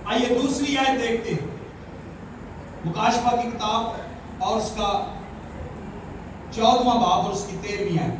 آئیے دوسری آیت دیکھتے ہیں، مکاشفہ کی کتاب اور اس کا 14واں باب اور اس کی 13ویں آیت۔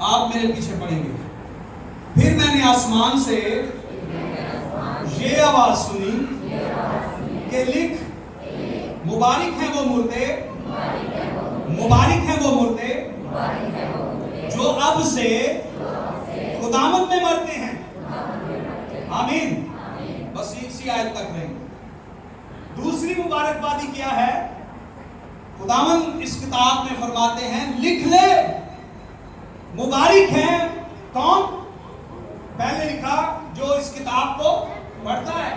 آپ میرے پیچھے پڑھیں گے۔ پھر میں نے آسمان سے یہ آواز سنی کہ لکھ، مبارک ہیں وہ مردے، مبارک ہیں وہ مردے جو اب سے خداوند میں مرتے ہیں۔ آمین۔ بس اسی آیت تک رہیں گے۔ دوسری مبارکبادی کیا ہے؟ خداوند اس کتاب میں فرماتے ہیں لکھ لے، مبارک ہیں کون؟ پہلے لکھا جو اس کتاب کو پڑھتا ہے،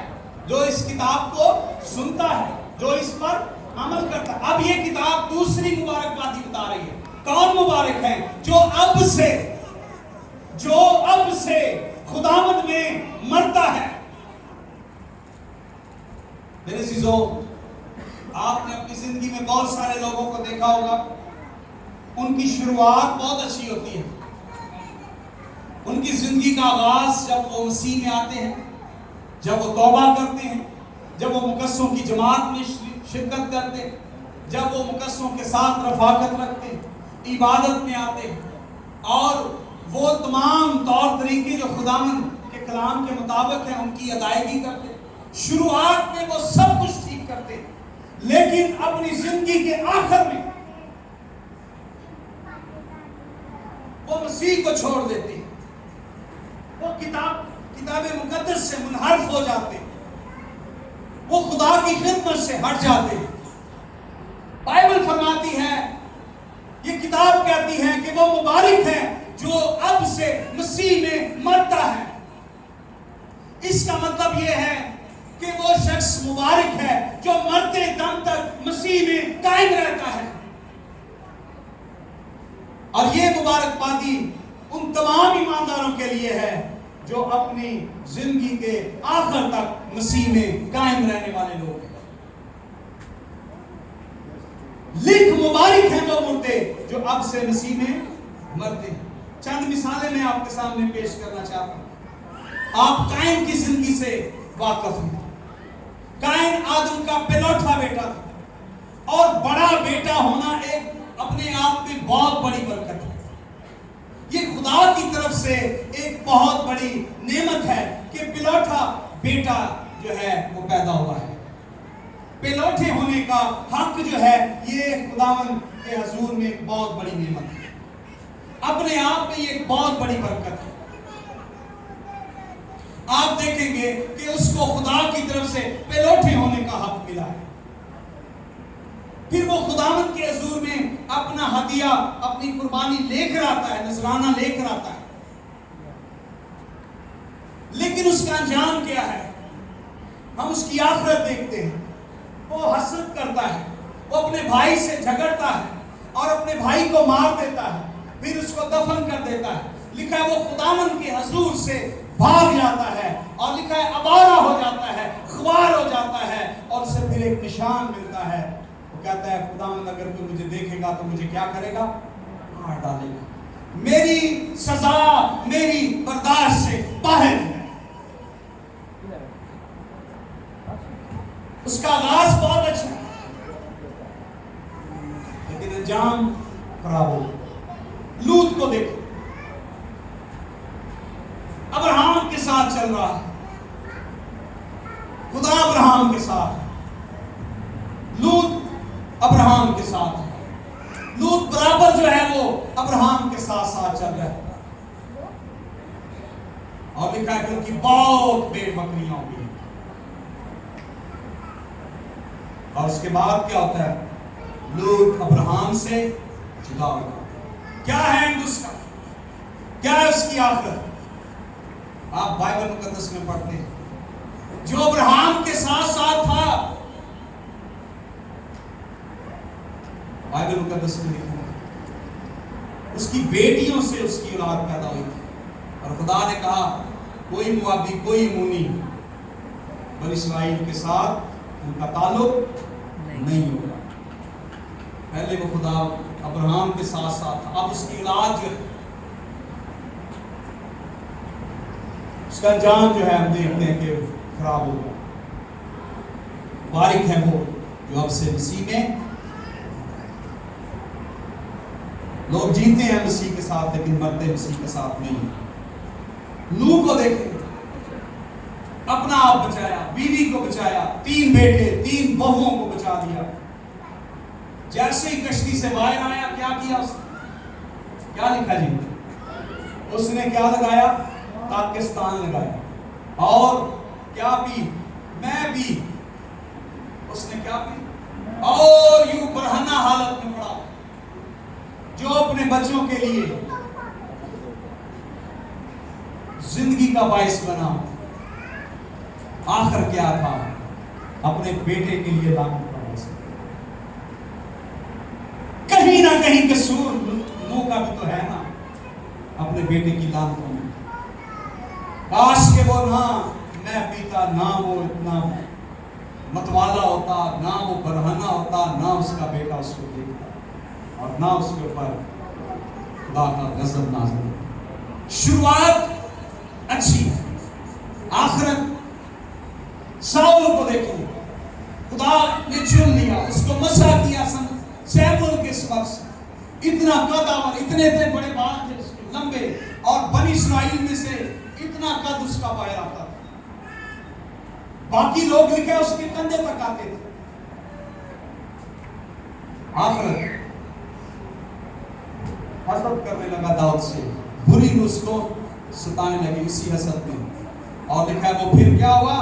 جو اس کتاب کو سنتا ہے، جو اس پر عمل کرتا ہے۔ اب یہ کتاب دوسری مبارکبادی بتا رہی ہے، کون مبارک ہیں؟ جو اب سے خداوند میں مرتا ہے۔ میرے عزیزو، آپ نے اپنی زندگی میں بہت سارے لوگوں کو دیکھا ہوگا، ان کی شروعات بہت اچھی ہوتی ہے۔ ان کی زندگی کا آغاز جب وہ مسیح میں آتے ہیں، جب وہ توبہ کرتے ہیں، جب وہ مقدسوں کی جماعت میں شرکت کرتے ہیں، جب وہ مقدسوں کے ساتھ رفاقت رکھتے ہیں، عبادت میں آتے ہیں، اور وہ تمام طور طریقے جو خداوند کے کلام کے مطابق ہیں ان کی ادائیگی کرتے ہیں۔ شروعات میں وہ سب کچھ ٹھیک کرتے ہیں، لیکن اپنی زندگی کے آخر میں وہ مسیح کو چھوڑ دیتے ہیں، وہ کتاب مقدس سے منحرف ہو جاتے ہیں، وہ خدا کی خدمت سے ہٹ جاتے ہیں۔ بائبل فرماتی ہے، یہ کتاب کہتی ہے کہ وہ مبارک ہے جو اب سے مسیح میں مرتا ہے۔ اس کا مطلب یہ ہے کہ وہ شخص مبارک ہے جو مرتے دم تک مسیح میں قائم رہتا ہے۔ اور یہ مبارکبادی ان تمام ایمانداروں کے لیے ہے جو اپنی زندگی کے آخر تک مسیح میں قائم رہنے والے لوگ ہیں۔ لکھ، مبارک ہیں وہ مردے جو اب سے مسیح میں مرتے ہیں۔ چند مثالیں میں آپ کے سامنے پیش کرنا چاہتا ہوں۔ آپ قائن کی زندگی سے واقف ہیں۔ قائن آدم کا پہلوٹا بیٹا تھا، اور بڑا بیٹا ہونا ایک اپنے آپ میں بہت بڑی برکت ہے۔ یہ خدا کی طرف سے ایک بہت بڑی نعمت ہے کہ پہلوٹا بیٹا جو ہے وہ پیدا ہوا ہے۔ پہلوٹے ہونے کا حق جو ہے یہ خداوند کے حضور میں ایک بہت بڑی نعمت ہے، اپنے آپ میں یہ ایک بہت بڑی برکت ہے۔ آپ دیکھیں گے کہ اس کو خدا کی طرف سے پہلوٹے ہونے کا حق ملا ہے۔ پھر وہ خداوند کے حضور میں اپنا ہدیہ، اپنی قربانی لے کر آتا ہے، نذرانہ لے کر آتا ہے، لیکن اس کا انجام کیا ہے؟ ہم اس کی آخرت دیکھتے ہیں۔ وہ حسد کرتا ہے، وہ اپنے بھائی سے جھگڑتا ہے اور اپنے بھائی کو مار دیتا ہے، پھر اس کو دفن کر دیتا ہے۔ لکھا ہے وہ خداوند کے حضور سے بھاگ جاتا ہے، اور لکھا ہے آوارہ ہو جاتا ہے، خوار ہو جاتا ہے، اور اسے پھر ایک نشان ملتا ہے۔ وہ کہتا ہے خداوند اگر تو مجھے دیکھے گا تو مجھے کیا کرے گا؟ مار ڈالے گا۔ میری سزا میری برداشت سے باہر ہے۔ اس کا آغاز بہت اچھا ہے، لیکن انجام خراب ہو۔ لوط کو دیکھو، ابراہم کے ساتھ چل رہا ہے، خدا ابراہم کے ساتھ ہے، لوط ابراہم کے ساتھ ہے، لوط برابر جو ہے وہ ابراہم کے ساتھ ساتھ چل رہا ہے، اور لکھا ہے کہ ان کی بہت بھیڑ بکریاں ہو گئی۔ اور اس کے بعد کیا ہوتا ہے؟ لوط ابراہم سے جدا ہو گیا۔ کیا ہے اس کا؟ کیا ہے اس کی آخرت؟ آپ بائبل مقدس میں پڑھتے ہیں، جو ابراہم کے ساتھ ساتھ تھا، بائبل مقدس میں لکھا ہے اس کی بیٹیوں سے اس کی اولاد پیدا ہوئی تھی، اور خدا نے کہا کوئی موابی کوئی امونی بنی اسرائیل کے ساتھ ان کا تعلق نہیں ہوگا۔ پہلے وہ خدا ابراہم کے ساتھ ساتھ تھا، اب اس کی اولاد جو ہے اس اس کا انجام جو ہے ہم دیکھتے ہیں کہ خراب ہو گیا. مبارک ہے وہ جو اب سے مسیح میں. لوگ جیتے ہیں مسیح کے ساتھ لیکن مرتے مسیح کے ساتھ نہیں. نوح کو دیکھیں، اپنا آپ بچایا، بیوی کو بچایا، 3 بیٹے 3 بہوؤں کو بچا دیا. جیسے ہی کشتی سے باہر آیا کیا کیا اس نے؟ کیا لکھا جی؟ اس نے کیا لگایا؟ پاکستان لگایا. اور کیا پی؟ میں بھی. اس نے کیا پی؟ اور یوں برہنہ حالت میں پڑا جو اپنے بچوں کے لیے زندگی کا باعث بنا. آخر کیا تھا؟ اپنے بیٹے کے لیے لعنت کا باعث. کہیں نہ کہیں قصور نوح کا بھی تو ہے نا اپنے بیٹے کی لعنت میں. کاش کہ وہ نہ میں پیتا، نہ وہ اتنا متوالا ہوتا، نہ وہ برہنہ ہوتا، نہ اس کا بیٹا اس کو دیکھتا، اور نہ اس کے اوپر خدا کا غضب نازل ہوتا. شروعات اچھی ہے، آخرت. ساؤل کو دیکھیں، خدا نے چن لیا، اس کو مسح کیا سیمول کے سبب سے. اتنا قد اور اتنے بڑے بال تھے اس کے لمبے، اور بنی اسرائیل میں سے اتنا قد اس کا باہر آتا تھا. باقی لوگ لکھے اس کے کندھے تک آتے تھے. آخرت حسد کرنے لگا داؤد سے، بری اس کو ستانے لگی اسی حسد میں. اور لکھا ہے وہ پھر کیا ہوا؟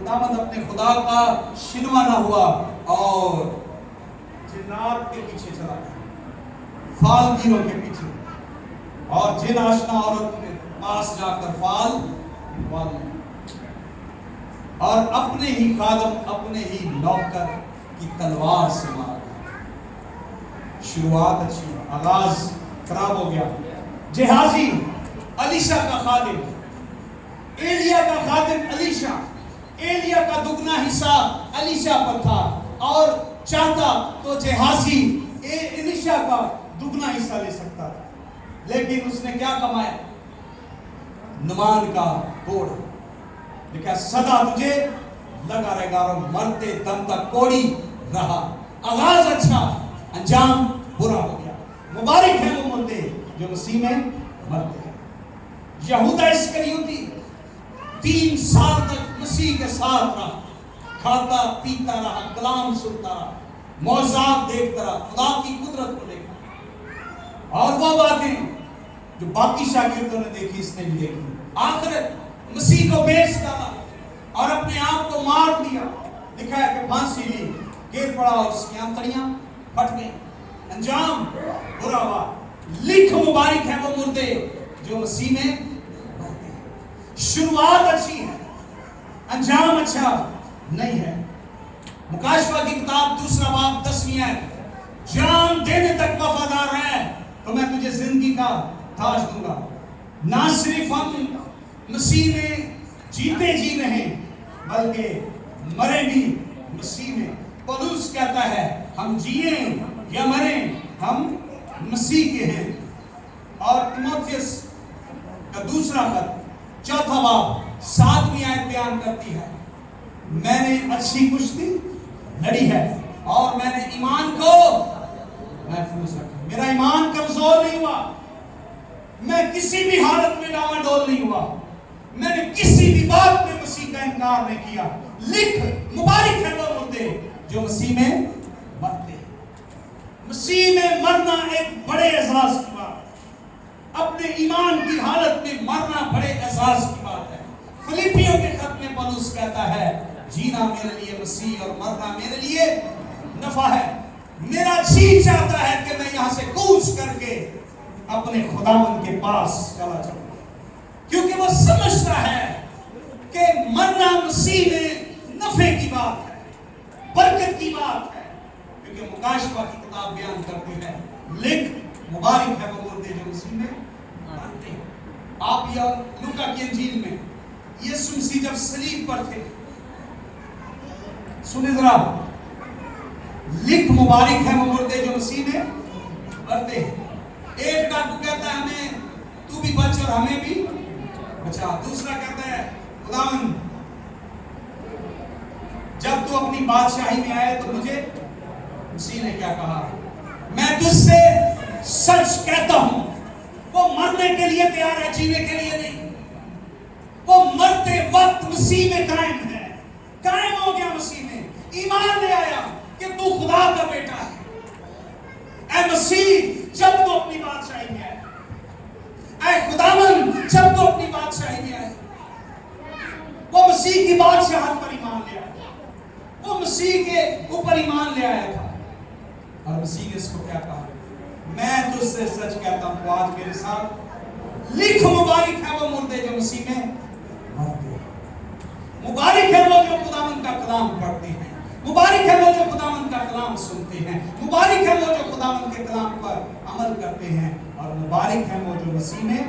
خداوند اپنے خدا کا شنوا نہ ہوا اور جنات کے پیچھے چلا گیا، فال گیروں کے پیچھے، اور جن آشنا عورت کے پاس جا کر فال اور اپنے ہی خادم، اپنے ہی نوکر کی تلوار سے مارا گیا. شروعات اچھی، آغاز خراب ہو گیا. جہازی الیشا کا خادم، ایلیا کا خادم الیشا، ایلیا کا دگنا حصہ الیشا پر تھا، اور چاہتا تو جہازی الیشا کا دگنا حصہ لے سکتا تھا. لیکن اس نے کیا کمایا؟ نمان کا کوڑ. لکھا سدا تجھے لگا رہے گا اور مرتے دم تک کوڑی رہا. آغاز اچھا، انجام برا ہو گیا. مبارک ہے وہ مردے جو مسیح میں مرتے ہیں. یہودا اسکریوتی 3 سال تک مسیح کے ساتھ رہا، کھاتا پیتا رہا، کلام سنتا رہا، معجزات دیکھتا رہا، خدا کی قدرت کو دیکھا. اور وہ باتیں جو باقی شاگردوں نے دیکھی اس نے بھی دیکھی. آخرت مسیح کو بیچ ڈالا اور اپنے آپ کو مار دیا. لکھا ہے کہ پھانسی لی، گر پڑا اور اس کی آنتڑیاں پھٹ گئیں. انجام برا ہوا. لکھ مبارک ہے وہ مردے جو مسیح میں مرتے ہیں. شروعات اچھی ہے، انجام اچھا نہیں ہے. مکاشفہ کی کتاب 2 باب 10 ہے، جان دینے تک وفادار ہے تو میں تجھے زندگی کا تاج دوں گا. نہ صرف ہم مسیح میں جیتے جی رہے بلکہ مرے بھی مسیح میں. پولس کہتا ہے ہم جییں یا مریں ہم مسیح کے ہیں. اور تیموتھیوس کا 2 خط 4 باب 7 آیت بیان کرتی ہے، میں نے اچھی کشتی لڑی ہے اور میں نے ایمان کو محفوظ رکھا. میرا ایمان کمزور نہیں ہوا، میں کسی بھی حالت میں ڈاواں ڈول نہیں ہوا، میں نے کسی بھی بات میں مسیح کا انکار نہیں کیا. لکھ مبارک ہے وہ مردے جو مسیح میں مرتے ہیں. مسیح میں مرنا ایک بڑے اعزاز کی بات ہے. اپنے ایمان کی حالت میں مرنا بڑے اعزاز کی بات ہے. فلیپیوں کے خط میں پولس کہتا ہے جینا میرے لیے مسیح اور مرنا میرے لیے نفع ہے. میرا جی چاہتا ہے کہ میں یہاں سے کوچ کر کے اپنے خداوند کے پاس چلا جاؤں، کیونکہ وہ سمجھتا ہے کہ مرنا مسیح میں نفع کی بات ہے، برکت کی بات ہے. کیونکہ مکاشفہ کی کتاب بیان کرتی ہے لکھ مبارک ہے وہ مردے جو مسیح میں مرتے ہیں. آپ یا لوکا کی انجیل میں یسوع مسیح جب صلیب پر تھے، سنیں ذرا، لکھ مبارک ہے وہ مردے جو مسیح میں مرتے ہیں. ایک ڈاکو کہتا ہے ہمیں تو بھی بچ اور ہمیں بھی بچا. دوسرا کہتا ہے خداوند جب تو اپنی بادشاہی میں آئے تو مجھے مسیح نے کیا کہا؟ میں تجھ سے سچ کہتا ہوں. وہ مرنے کے لیے تیار ہے, جینے کے لیے نہیں. وہ مرتے وقت مسیح میں قائم ہے, قائم ہو گیا مسیح میں, ایمان لے آیا کہ تو خدا کا بیٹا ہے. اے مسیح جب تو اپنی بادشاہی میں آئے, اے خداوند جب تو اپنی بادشاہی میں آئے. وہ مسیح کی بادشاہت پر ایمان لے آیا, وہ مسیح کے اوپر ایمان لے آیا تھا. اور مسیح نے اس کو کیا کہا؟ میں تجھ سے سچ کہتا ہوں. تو آج میرے ساتھ لکھ مبارک ہے وہ مردے جو مسیح میں مرتے ہیں. مبارک ہے وہ جو خداوند کا کلام پڑھتے ہیں. مبارک ہے وہ جو خداوند کا کلام سنتے ہیں. مبارک ہے وہ جو خداوند کے کلام پر عمل کرتے ہیں. اور مبارک ہے وہ جو مسیح میں